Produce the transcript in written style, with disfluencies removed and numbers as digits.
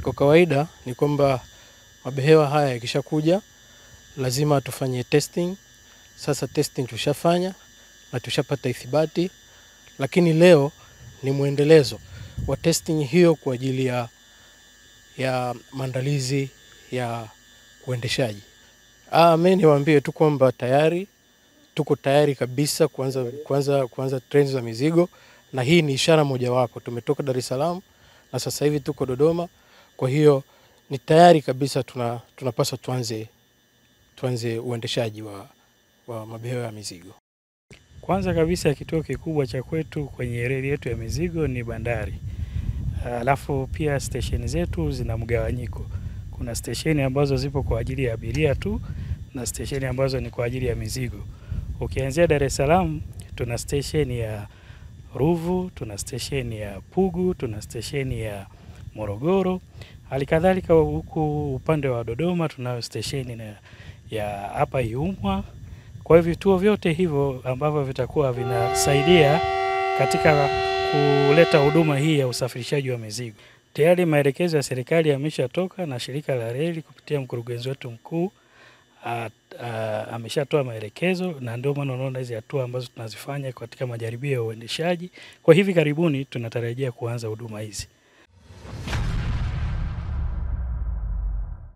Kwa kawaida ni kwamba mabehewa haya yakishakuja lazima tufanye testing. Sasa testing tushafanya na tushapata ithibati, lakini leo ni muendelezo wa testing hiyo kwa ajili ya maandalizi ya uendeshaji. Mimi niwaambie tu kwamba tuko tayari kabisa kuanza treni za mizigo, na hii ni ishara mojawapo. Tumetoka Dar es Salaam na sasa hivi tuko Dodoma. Kwa hiyo ni tayari kabisa tunapaswa tuanze uendeshaji wa mabehewa ya mizigo. Kwanza kabisa kituo kikubwa cha kwetu kwenye reli yetu ya mizigo ni bandari. Alafu pia stesheni zetu zina mgawanyiko. Kuna stesheni ambazo zipo kwa ajili ya abiria tu na stesheni ambazo ni kwa ajili ya mizigo. Ukianzia Dar es Salaam tuna stesheni ya Ruvu, tuna stesheni ya Pugu, tuna stesheni ya Morogoro. Halikadhalika huku upande wa Dodoma tuna stesheni ya hapa Iumwa. Kwa hivyo vituo vyote hivyo ambavyo vitakuwa vinasaidia katika kuleta huduma hii ya usafirishaji wa mizigo. Tayari maelekezo ya serikali yameshatoka na shirika la reli kupitia mkurugenzi wetu mkuu ameshatoa maelekezo, na ndio maana unaona hizi hatua ambazo tunazifanya katika majaribio ya uendeshaji. Kwa hivi karibuni tunatarajia kuanza huduma hizi.